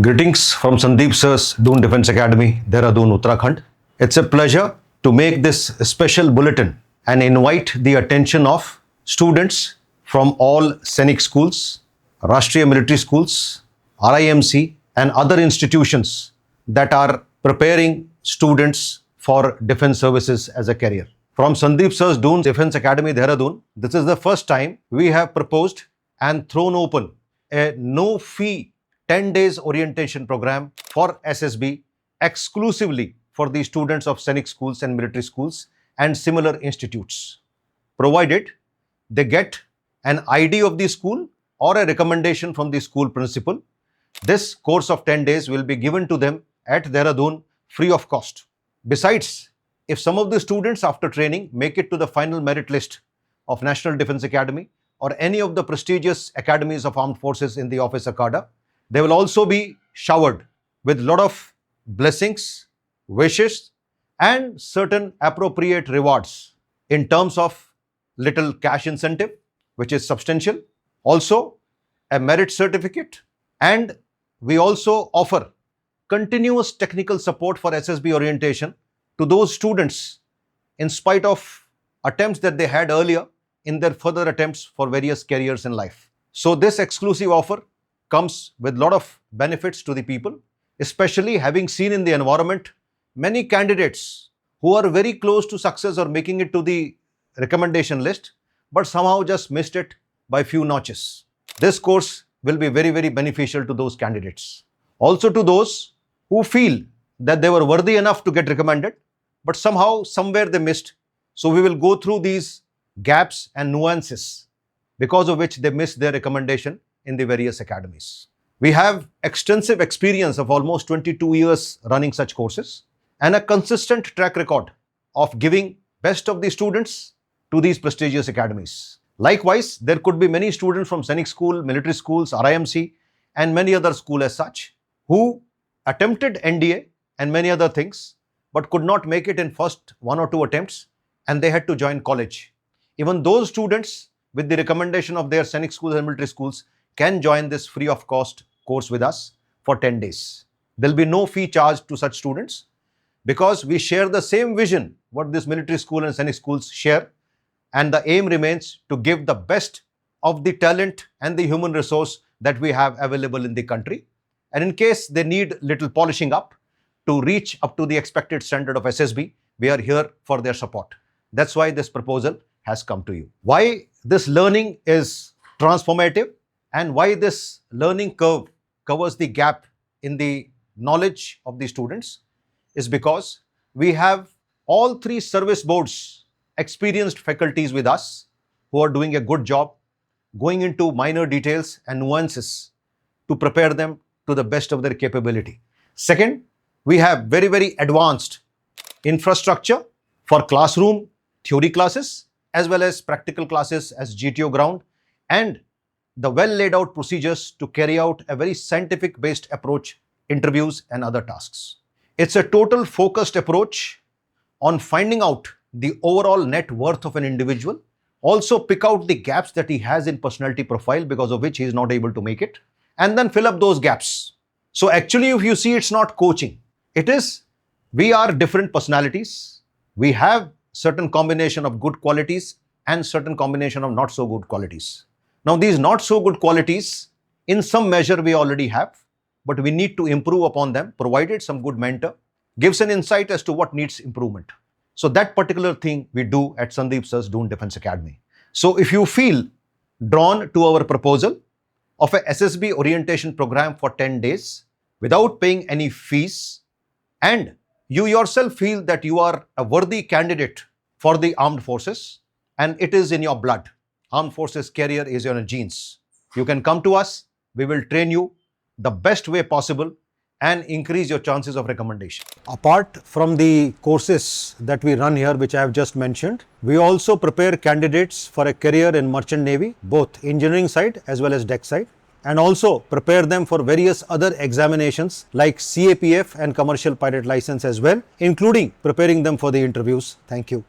Greetings from Sandeep sir's Doon Defence Academy, Dehradun, Uttarakhand. It's a pleasure to make this special bulletin and invite the attention of students from all Sainik schools, Rashtriya military schools, RIMC and other institutions that are preparing students for defence services as a career. From Sandeep sir's Doon Defence Academy, Dehradun, this is the first time we have proposed and thrown open a no-fee 10 days orientation program for SSB exclusively for the students of Sainik schools and military schools and similar institutes, provided they get an ID of the school or a recommendation from the school principal. This course of 10 days will be given to them at Dehradun free of cost. Besides, if some of the students after training make it to the final merit list of National Defence Academy or any of the prestigious academies of armed forces in the officer cadre, they will also be showered with a lot of blessings, wishes and certain appropriate rewards in terms of little cash incentive, which is substantial, also a merit certificate, and we also offer continuous technical support for SSB orientation to those students in spite of attempts that they had earlier in their further attempts for various careers in life. So this exclusive offer comes with a lot of benefits to the people, especially having seen in the environment many candidates who are very close to success or making it to the recommendation list, but somehow just missed it by few notches. This course will be very, very beneficial to those candidates. Also to those who feel that they were worthy enough to get recommended, but somehow, somewhere they missed. So we will go through these gaps and nuances because of which they missed their recommendation in the various academies. We have extensive experience of almost 22 years running such courses and a consistent track record of giving best of the students to these prestigious academies. Likewise, there could be many students from Sainik School, military schools, RIMC and many other schools as such who attempted NDA and many other things but could not make it in first 1 or 2 attempts and they had to join college. Even those students with the recommendation of their Sainik schools and military schools can join this free of cost course with us for 10 days. There will be no fee charged to such students because we share the same vision what this military school and Sainik schools share, and the aim remains to give the best of the talent and the human resource that we have available in the country. And in case they need little polishing up to reach up to the expected standard of SSB, we are here for their support. That's why this proposal has come to you. Why this learning is transformative and why this learning curve covers the gap in the knowledge of the students is because we have all 3 service boards experienced faculties with us who are doing a good job going into minor details and nuances to prepare them to the best of their capability. Second, we have very, very advanced infrastructure for classroom theory classes as well as practical classes as GTO ground and the well laid out procedures to carry out a very scientific based approach, interviews and other tasks. It's a total focused approach on finding out the overall net worth of an individual, also pick out the gaps that he has in personality profile because of which he is not able to make it, and then fill up those gaps. So actually if you see, it's not coaching. It is, we are different personalities. We have certain combination of good qualities and certain combination of not so good qualities. Now these not so good qualities in some measure we already have, but we need to improve upon them provided some good mentor gives an insight as to what needs improvement. So that particular thing we do at Sandeep sir's Doon Defence Academy. So if you feel drawn to our proposal of a SSB orientation program for 10 days without paying any fees and you yourself feel that you are a worthy candidate for the armed forces and it is in your blood, armed forces career is in your genes, you can come to us. We will train you the best way possible and increase your chances of recommendation. Apart from the courses that we run here, which I have just mentioned, we also prepare candidates for a career in Merchant Navy, both engineering side as well as deck side, and also prepare them for various other examinations like CAPF and commercial pilot license as well, including preparing them for the interviews. Thank you.